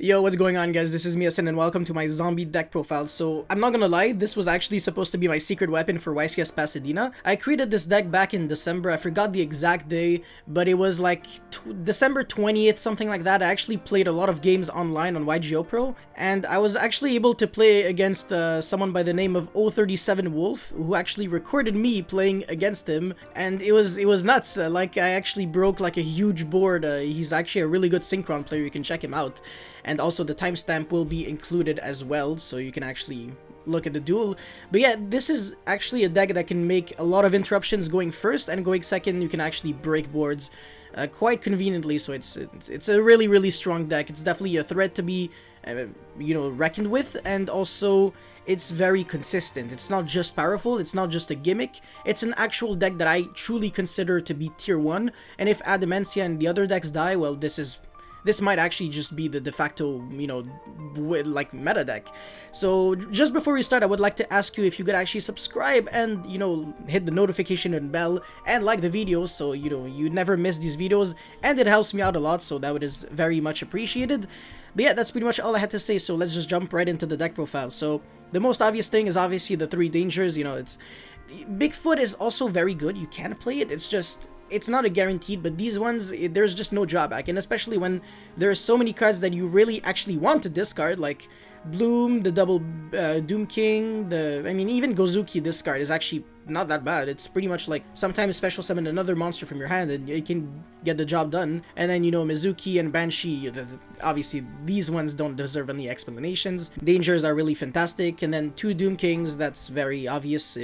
Yo, what's going on, guys? This is Miyasen and welcome to my zombie deck profile. So, I'm not gonna lie, this was actually supposed to be my secret weapon for YCS Pasadena. I created this deck back in December. I forgot the exact day, but it was like December 20th, something like that. I actually played a lot of games online on YGO Pro, and I was actually able to play against someone by the name of 037 Wolf, who actually recorded me playing against him, and it was nuts. Like, I actually broke like a huge board. He's actually a really good Synchron player. You can check him out. And also the timestamp will be included as well, so you can actually look at the duel. But yeah, this is actually a deck that can make a lot of interruptions going first, and going second you can actually break boards quite conveniently. So it's a really strong deck. It's definitely a threat to be reckoned with, and also it's very consistent. It's not just powerful, it's not just a gimmick, it's an actual deck that I truly consider to be tier 1, and if Adamantia and the other decks die, well, this might actually just be the de facto, like meta deck. So just before we start, I would like to ask you if you could actually subscribe and, hit the notification and bell and like the videos so, you never miss these videos, and it helps me out a lot, so that is very much appreciated. But yeah, that's pretty much all I had to say, so let's just jump right into the deck profile. So the most obvious thing is obviously the 3 dangers. Bigfoot is also very good. You can play it, it's not a guaranteed, but these ones, there's just no drawback, and especially when there are so many cards that you really actually want to discard, like Bloom, the double Doom King, even Gozuki discard is actually not that bad. It's pretty much like sometimes special summon another monster from your hand and it can get the job done. And then, Mizuki and Banshee, obviously these ones don't deserve any explanations. Dangers are really fantastic, and then 2 Doom Kings, that's very obvious.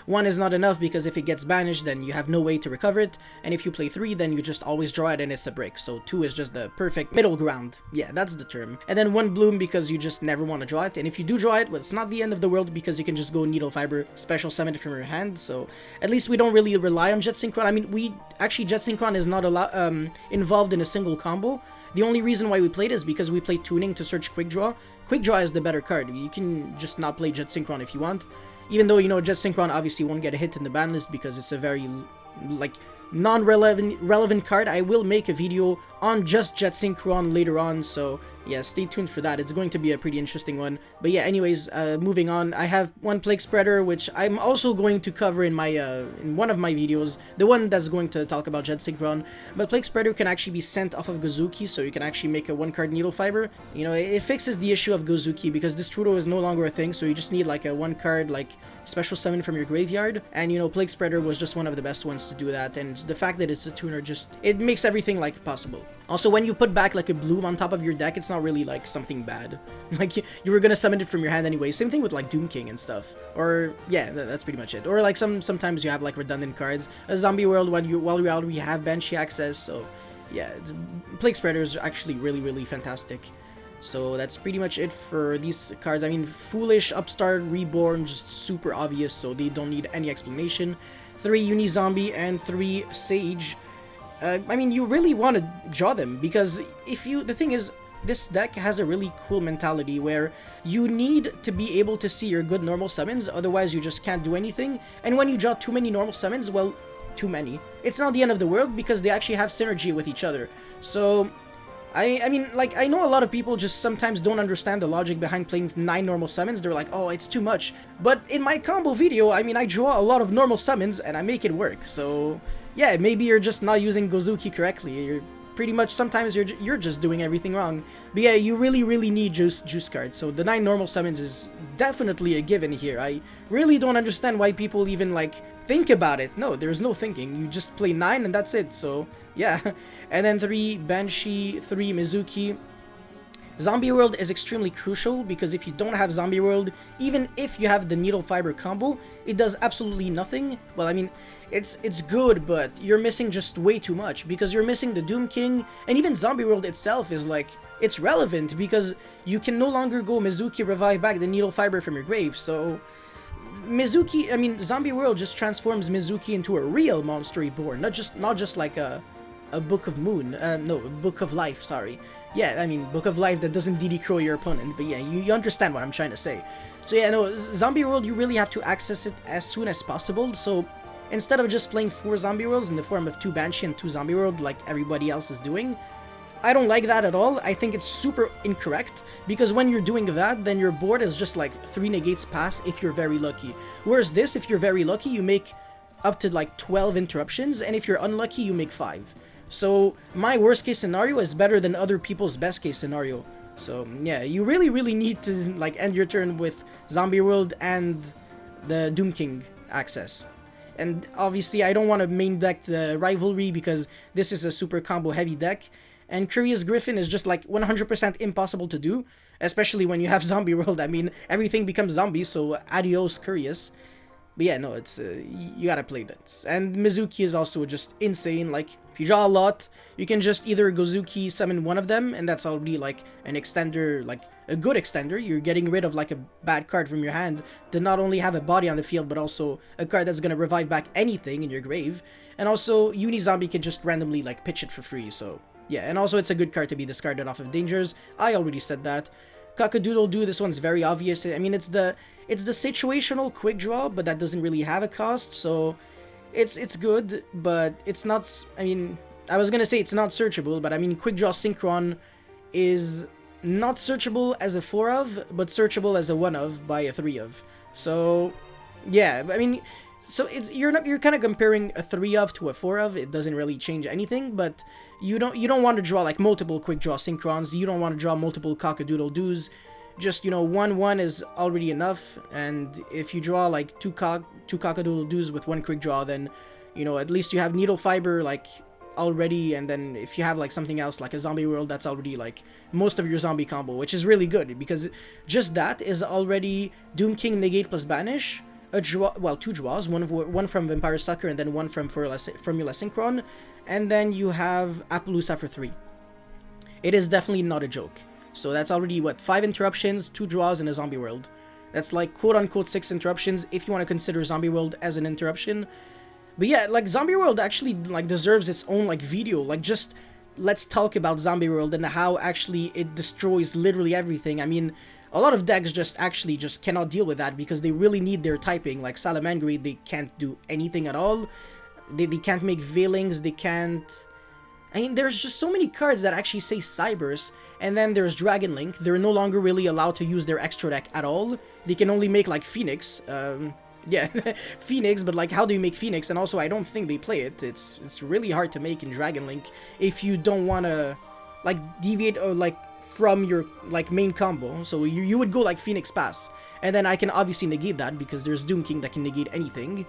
One is not enough because if it gets banished, then you have no way to recover it, and if you play 3, then you just always draw it and it's a brick. So 2 is just the perfect middle ground. Yeah, that's the term. And then 1 Bloom because you just never want to draw it, and if you do draw it, well, it's not the end of the world because you can just go Needle Fiber, special summon it from your hand. So at least we don't really rely on Jet Synchron. Jet Synchron is not involved in a single combo. The only reason why we played is because we play Tuning to search Quick Draw. Quick Draw is the better card. You can just not play Jet Synchron if you want, even though Jet Synchron obviously won't get a hit in the ban list because it's a very non-relevant card. I will make a video on just Jet Synchron later on, so yeah, stay tuned for that. It's going to be a pretty interesting one. But yeah, anyways, moving on, I have 1 Plague Spreader, which I'm also going to cover in my in one of my videos, the one that's going to talk about Jet Synchron. But Plague Spreader can actually be sent off of Gozuki, so you can actually make a 1-card Needle Fiber. It fixes the issue of Gozuki because Destrudo is no longer a thing, so you just need like a 1-card special summon from your graveyard, and Plague Spreader was just one of the best ones to do that, and the fact that it's a tuner, it makes everything possible. Also, when you put back like a Bloom on top of your deck, it's not really like something bad. You were gonna summon it from your hand anyway. Same thing with like Doom King and stuff. Or yeah, that's pretty much it. Or like sometimes you have like redundant cards. A Zombie World while you already have Banshee access. So yeah, Plague Spreader is actually really fantastic. So that's pretty much it for these cards. Foolish, Upstart, Reborn, just super obvious, so they don't need any explanation. 3 Uni Zombie and 3 Sage. You really want to draw them because the thing is, this deck has a really cool mentality where you need to be able to see your good normal summons, otherwise you just can't do anything. And when you draw too many normal summons, well, too many, it's not the end of the world because they actually have synergy with each other. So I know a lot of people just sometimes don't understand the logic behind playing 9 normal summons. They're like, oh, it's too much. But in my combo video, I draw a lot of normal summons and I make it work. So yeah, maybe you're just not using Gozuki correctly. You're pretty much, sometimes you're just doing everything wrong. But yeah, you really need juice cards. So the 9 normal summons is definitely a given here. I really don't understand why people even think about it. No, there's no thinking. You just play 9 and that's it. So yeah. And then 3 Banshee, 3 Mizuki. Zombie World is extremely crucial because if you don't have Zombie World, even if you have the Needle Fiber combo, it does absolutely nothing. Well, it's good, but you're missing just way too much because you're missing the Doom King, and even Zombie World itself is it's relevant because you can no longer go Mizuki revive back the Needle Fiber from your grave. So Mizuki, Zombie World just transforms Mizuki into a real monster reborn, not just like a Book of Moon, no, Book of Life, sorry. Yeah, Book of Life that doesn't DD Crow your opponent, but yeah, you understand what I'm trying to say. So yeah, no, Zombie World, you really have to access it as soon as possible, so instead of just playing 4 Zombie Worlds in the form of 2 Banshee and 2 Zombie World like everybody else is doing, I don't like that at all. I think it's super incorrect, because when you're doing that, then your board is just like 3 negates pass if you're very lucky. Whereas this, if you're very lucky, you make up to like 12 interruptions, and if you're unlucky, you make 5. So my worst case scenario is better than other people's best case scenario. So yeah, you really need to like end your turn with Zombie World and the Doom King access. And obviously I don't want to main deck the Rivalry because this is a super combo heavy deck, and Curious Griffin is just like 100% impossible to do, especially when you have Zombie World. I mean, everything becomes zombie, so adios Curious. But yeah, no, it's you gotta play that. And Mizuki is also just insane. Like, if you draw a lot, you can just either Gozuki summon one of them, and that's already like an extender, like a good extender. You're getting rid of like a bad card from your hand to not only have a body on the field, but also a card that's gonna revive back anything in your grave. And also, Unizombie can just randomly like pitch it for free, so yeah. And also, it's a good card to be discarded off of dangers. I already said that. Cock-a-doodle-doo, this one's very obvious. I mean, it's the situational quick draw, but that doesn't really have a cost, so it's good, but it's not. I mean, I was gonna say it's not searchable, but I mean, quick draw Synchron is not searchable as a 4 of, but searchable as a 1 of by a 3 of. So yeah, I mean, so you're kind of comparing a 3 of to a 4 of. It doesn't really change anything, but you don't want to draw like multiple quick draw Synchrons. You don't want to draw multiple Cock-a-doodle-doos. Just, you know, 1/1 is already enough, and if you draw like two Cock-a-doodle-doos with 1 quick draw, then, you know, at least you have Needle Fiber like already, and then if you have like something else like a Zombie World, that's already like most of your zombie combo, which is really good, because just that is already Doom King negate plus banish, a draw, well, 2 draws, one from Vampire Sucker and then one from Formula Synchron, and then you have Appaloosa for 3. It is definitely not a joke. So that's already, what, 5 interruptions, 2 draws, and a Zombie World. That's like quote-unquote 6 interruptions if you want to consider Zombie World as an interruption. But yeah, like, Zombie World actually like deserves its own like video. Like, just let's talk about Zombie World and how actually it destroys literally everything. I mean, a lot of decks just cannot deal with that because they really need their typing. Like Salamangreat, they can't do anything at all. They can't make Veilings, they can't... I mean, there's just so many cards that actually say Cybers, and then there's Dragon Link. They're no longer really allowed to use their extra deck at all. They can only make, like, Phoenix. Yeah, Phoenix, but, like, how do you make Phoenix? And also, I don't think they play it. It's really hard to make in Dragon Link if you don't want to, like, deviate or, like, from your, like, main combo. So you would go, like, Phoenix Pass. And then I can obviously negate that because there's Doom King that can negate anything.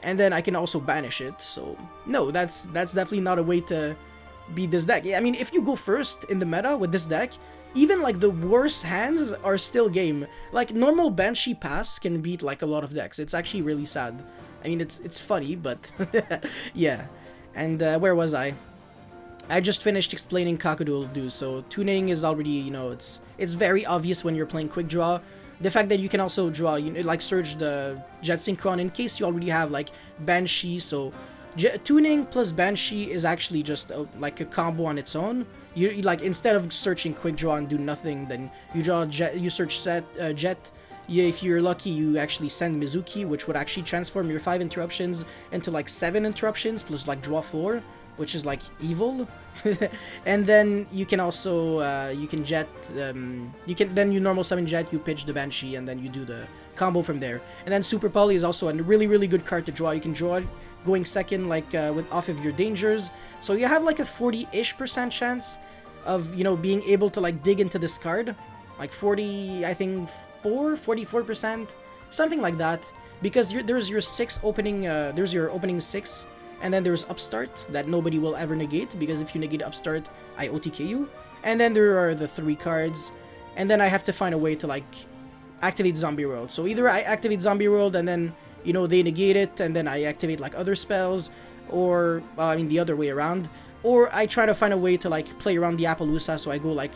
And then I can also banish it. So, no, that's definitely not a way to beat this deck. I mean, if you go first in the meta with this deck, even like the worst hands are still game. Like, normal Banshee Pass can beat like a lot of decks. It's actually really sad. I mean, it's funny, but yeah. And where was I? I just finished explaining Cock-a-doodle-doo. So tuning is already, you know, it's very obvious when you're playing quick draw. The fact that you can also draw, you know, like search the Jet Synchron in case you already have like Banshee. So tuning plus Banshee is actually just like a combo on its own. You like, instead of searching quick draw and do nothing, then you draw Jet, you search Jet. Yeah, if you're lucky, you actually send Mizuki, which would actually transform your 5 interruptions into like 7 interruptions plus like draw 4, which is like evil. And then you can also you can Jet, you normal summon Jet, you pitch the Banshee, and then you do the combo from there. And then Super Poly is also a really good card to draw. You can draw it going second, like with off of your dangers, so you have like a 40-ish% chance of, you know, being able to like dig into this card, like 40, I think 44%, something like that, because there's your 6 opening, there's your opening 6, and then there's Upstart that nobody will ever negate, because if you negate Upstart, I OTK you, and then there are the 3 cards, and then I have to find a way to like activate Zombie World. So either I activate Zombie World and then, you know, they negate it, and then I activate like other spells, or I mean the other way around, or I try to find a way to like play around the Appaloosa. So I go like,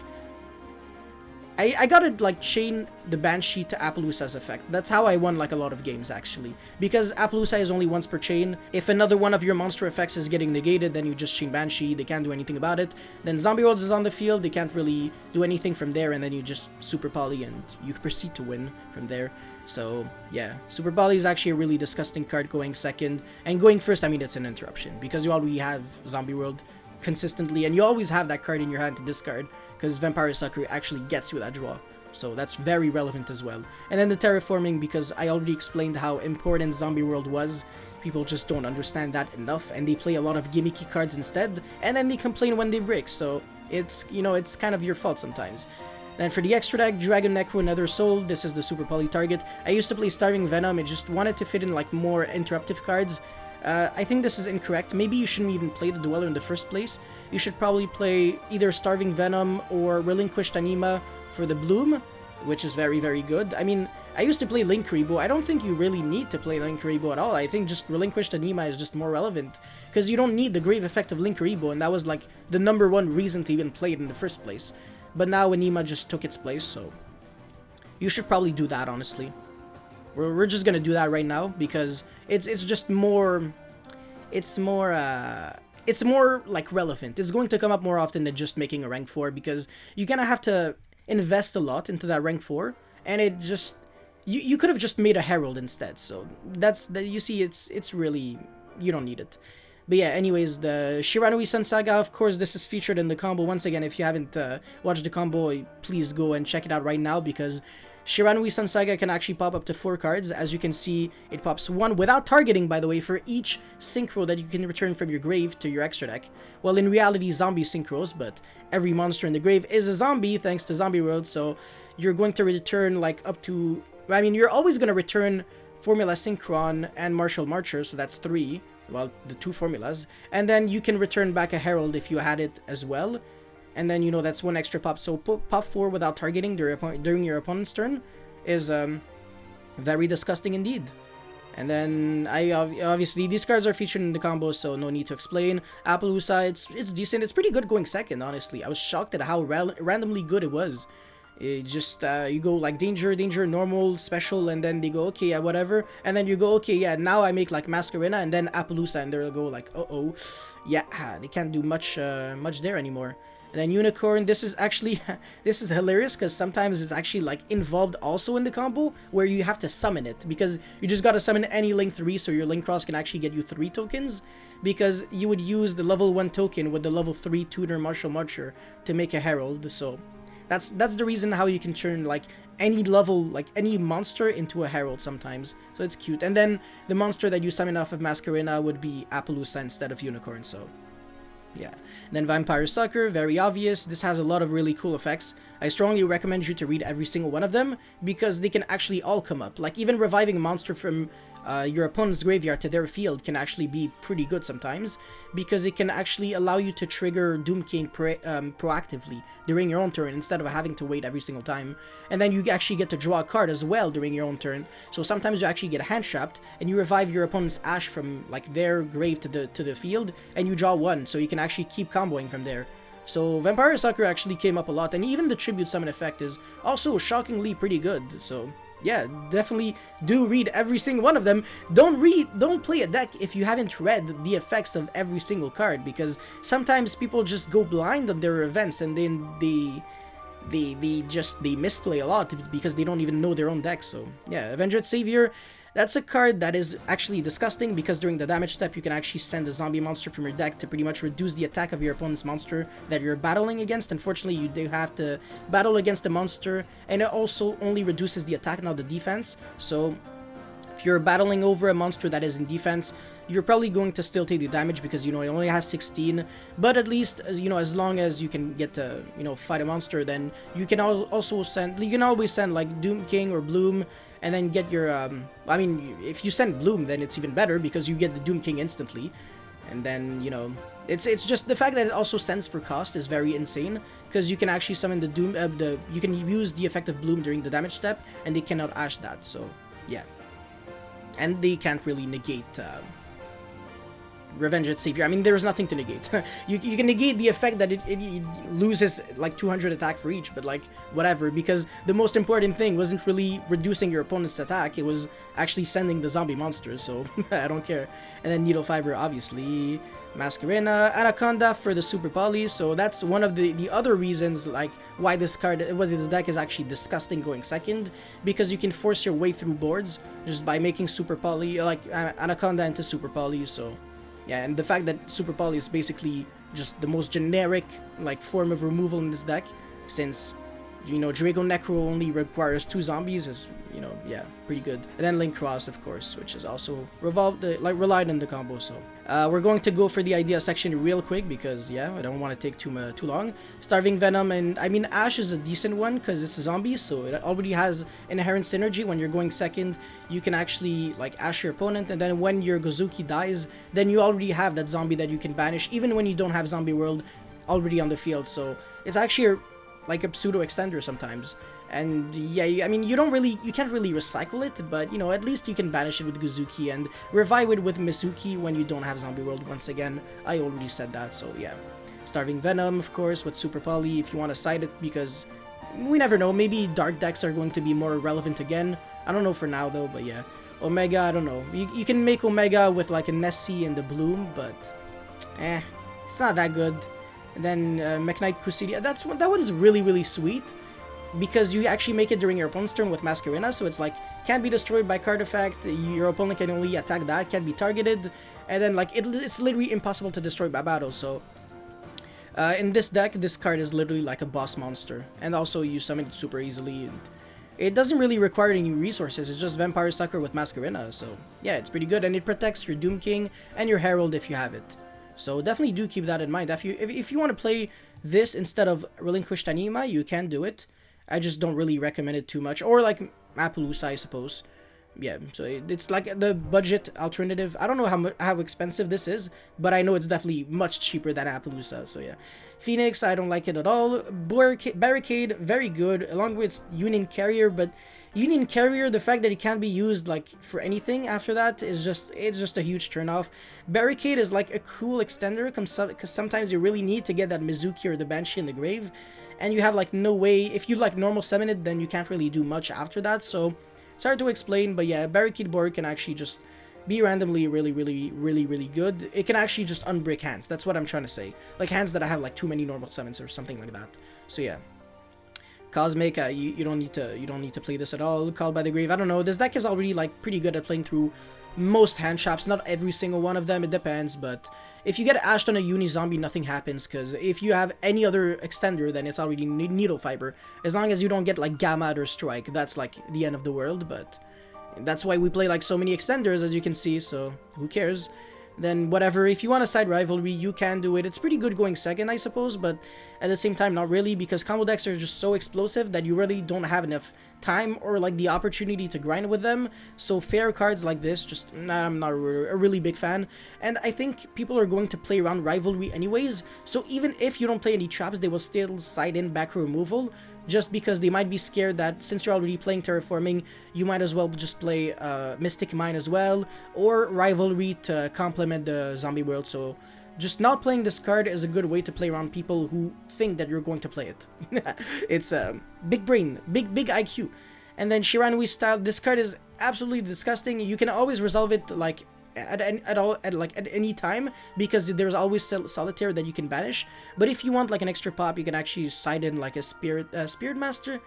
I gotta like chain the Banshee to Appaloosa's effect. That's how I won like a lot of games actually, because Appaloosa is only once per chain. If another one of your monster effects is getting negated, then you just chain Banshee, they can't do anything about it. Then Zombie Worlds is on the field, they can't really do anything from there, and then you just Super Poly and you proceed to win from there. So yeah, Super Poly is actually a really disgusting card going second, and going first, I mean, it's an interruption because you already have Zombie World consistently, and you always have that card in your hand to discard, because Vampire Sucker actually gets you that draw. So that's very relevant as well. And then the terraforming, because I already explained how important Zombie World was. People just don't understand that enough, and they play a lot of gimmicky cards instead, and then they complain when they break, so it's, you know, it's kind of your fault sometimes. Then for the extra deck, Dragon Necro Nether Soul, this is the Super Poly target. I used to play Starving Venom, it just wanted to fit in like more interruptive cards. I think this is incorrect. Maybe you shouldn't even play the Dweller in the first place. You should probably play either Starving Venom or Relinquished Anima for the Bloom, which is very, very good. I mean, I used to play Linkuriboh. I don't think you really need to play Linkuriboh at all. I think just Relinquished Anima is just more relevant, because you don't need the Grave Effect of Linkuriboh, and that was like the #1 reason to even play it in the first place. But now Anima just took its place, so you should probably do that, honestly. We're just gonna do that right now, because it's just more... It's more like relevant. It's going to come up more often than just making a rank 4, because you're gonna have to invest a lot into that rank 4, and it just... You could have just made a Herald instead, so that's... You see, it's really... You don't need it. But yeah, anyways, the Shiranui Sun Saga, of course, this is featured in the combo. Once again, if you haven't watched the combo, please go and check it out right now, because Shiranui Sun Saga can actually pop up to 4 cards. As you can see, it pops 1 without targeting, by the way, for each synchro that you can return from your grave to your extra deck. Well, in reality, zombie synchros, but every monster in the grave is a zombie, thanks to Zombie World, so you're going to return, like, up to... I mean, you're always going to return Formula Synchron and Martial Marcher, so that's 3. Well, the 2 formulas, and then you can return back a Herald if you had it as well, and then, you know, that's 1 extra pop. So pop 4 without targeting during your opponent's turn is very disgusting indeed. And then obviously these cards are featured in the combo, so no need to explain. Appaloosa, it's decent. It's pretty good going second, honestly. I was shocked at how randomly good it was. It just, you go like danger, normal, special, and then they go, okay, yeah, whatever. And then you go, okay, yeah, now I make like Masquerena and then Appaloosa, and they'll go like, uh-oh. Yeah, they can't do much there anymore. And then Unicorn, this is actually, this is hilarious, because sometimes it's actually like involved also in the combo, where you have to summon it, because you just gotta summon any Link 3, so your Link Cross can actually get you 3 tokens, because you would use the level 1 token with the level 3 Tutor Martial Marcher to make a Herald, so... That's the reason how you can turn like any level, like any monster into a Herald sometimes. So it's cute. And then the monster that you summon off of Masquerena would be Appaloosa instead of Unicorn, so yeah. And then Vampire Sucker, very obvious. This has a lot of really cool effects. I strongly recommend you to read every single one of them, because they can actually all come up. Like even reviving a monster from your opponent's graveyard to their field can actually be pretty good sometimes, because it can actually allow you to trigger Doom King proactively during your own turn, instead of having to wait every single time. And then you actually get to draw a card as well during your own turn, so sometimes you actually get hand trapped, and you revive your opponent's Ash from like their grave to the field, and you draw 1, so you can actually keep comboing from there. So Vampire Sucker actually came up a lot, and even the Tribute Summon effect is also shockingly pretty good, so... Yeah, definitely do read every single one of them. Don't play a deck if you haven't read the effects of every single card, because sometimes people just go blind on their events, and then they misplay a lot because they don't even know their own deck. So yeah, Avenged Savior, that's a card that is actually disgusting, because during the damage step you can actually send a zombie monster from your deck to pretty much reduce the attack of your opponent's monster that you're battling against. Unfortunately, you do have to battle against the monster, and it also only reduces the attack, not the defense. So if you're battling over a monster that is in defense, you're probably going to still take the damage, because, you know, it only has 16, but at least, you know, as long as you can get to, you know, fight a monster, then you can also send, you can always send like Doom King or Bloom, and then get your, I mean, if you send Bloom, then it's even better, because you get the Doom King instantly. And then, you know, it's just the fact that it also sends for cost is very insane, because you can actually summon the Doom, you can use the effect of Bloom during the damage step, and they cannot Ash that, so, yeah. And they can't really negate, Revenged Savior. I mean, there's nothing to negate. you can negate the effect that it loses like 200 attack for each, but like whatever, because the most important thing wasn't really reducing your opponent's attack, it was actually sending the zombie monsters, so I don't care. And then Needle Fiber, obviously, Masquerena, Anaconda for the Super Poly, so that's one of the other reasons like why this deck is actually disgusting going second, because you can force your way through boards just by making Super Poly, like Anaconda into Super Poly, so... Yeah, and the fact that Super Poly is basically just the most generic like form of removal in this deck, since you know Draco Necro only requires 2 zombies, is, you know, yeah, pretty good. And then Link Cross, of course, which is also relied on the combo. So we're going to go for the idea section real quick because, yeah, I don't want to take too long. Starving Venom, and I mean Ash is a decent one because it's a zombie, so it already has inherent synergy. When you're going second, you can actually like Ash your opponent, and then when your Gozuki dies, then you already have that zombie that you can banish, even when you don't have Zombie World already on the field. So it's actually like a pseudo extender sometimes. And yeah, I mean, you can't really recycle it, but you know, at least you can banish it with Gozuki and revive it with Mizuki when you don't have Zombie World. Once again, I already said that, so yeah. Starving Venom, of course, with Super Poly if you want to side it, because we never know, maybe dark decks are going to be more relevant again. I don't know for now though, but yeah. Omega, I don't know. You can make Omega with like a Nessie and the Bloom, but it's not that good. And then Mekk-Knight Crusadia, that one's really sweet, because you actually make it during your opponent's turn with Masquerena, so it's like, can't be destroyed by card effect, your opponent can only attack that, can't be targeted, and then like, it's literally impossible to destroy by battle, so in this deck, this card is literally like a boss monster, and also you summon it super easily, and it doesn't really require any resources, it's just Vampire Sucker with Masquerena, so yeah, it's pretty good, and it protects your Doom King and your Herald if you have it. So definitely do keep that in mind. If you want to play this instead of Relinquished Anima, you can do it. I just don't really recommend it too much. Or like Appaloosa, I suppose. Yeah, so it's like the budget alternative. I don't know how expensive this is, but I know it's definitely much cheaper than Appaloosa, so yeah. Phoenix, I don't like it at all. Barricade, very good, along with Union Carrier, but Union Carrier, the fact that it can't be used like for anything after that is it's just a huge turnoff. Barricade is like a cool extender because sometimes you really need to get that Mizuki or the Banshee in the grave, and you have like no way. If you like normal summon it, then you can't really do much after that, so it's hard to explain. But yeah, Barricade Board can actually just be randomly really good. It can actually just unbrick hands. That's what I'm trying to say, like hands that I have like too many normal summons or something like that. So yeah. Cosmic, you don't need to play this at all. Called by the Grave, I don't know. This deck is already like pretty good at playing through most hand traps. Not every single one of them, it depends. But if you get ashed on a Uni Zombie, nothing happens, because if you have any other extender, then it's already Needle Fiber. As long as you don't get like Gamma or Strike, that's like the end of the world. But that's why we play like so many extenders, as you can see. So who cares? Then whatever, if you want a side rivalry, you can do it. It's pretty good going second, I suppose, but at the same time, not really, because combo decks are just so explosive that you really don't have enough time or like the opportunity to grind with them. So fair cards like this, just I'm not a really big fan, and I think people are going to play around rivalry anyways, so even if you don't play any traps, they will still side in back removal, just because they might be scared that since you're already playing Terraforming, you might as well just play Mystic Mine as well, or Rivalry to complement the Zombie World. So just not playing this card is a good way to play around people who think that you're going to play it. It's big brain, big IQ. And then Shiranui Style, this card is absolutely disgusting. You can always resolve it like at any time, because there's always Solitaire that you can banish. But if you want like an extra pop, you can actually side in like a Spirit Master.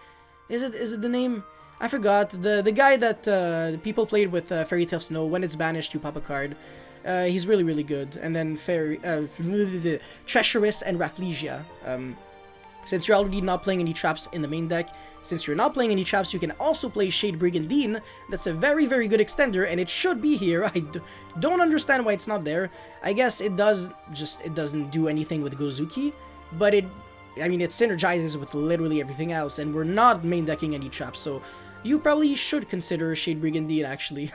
Is it the name? I forgot. The guy that the people played with Fairy Tail Snow. When it's banished, you pop a card. He's really good. And then Treacherous and Rafflesia. Since you're already not playing any traps in the main deck, since you're not playing any traps, you can also play Shade Brigandine. That's a very good extender, and it should be here. I don't understand why it's not there. I guess it doesn't do anything with Gozuki, but it synergizes with literally everything else, and we're not main decking any traps, so you probably should consider Shade Brigandine, actually.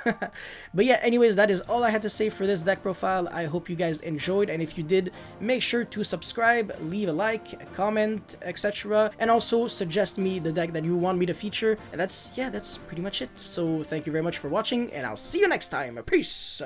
But yeah, anyways, that is all I had to say for this deck profile. I hope you guys enjoyed, and if you did, make sure to subscribe, leave a like, a comment, etc. And also suggest me the deck that you want me to feature. And that's pretty much it. So thank you very much for watching, and I'll see you next time. Peace!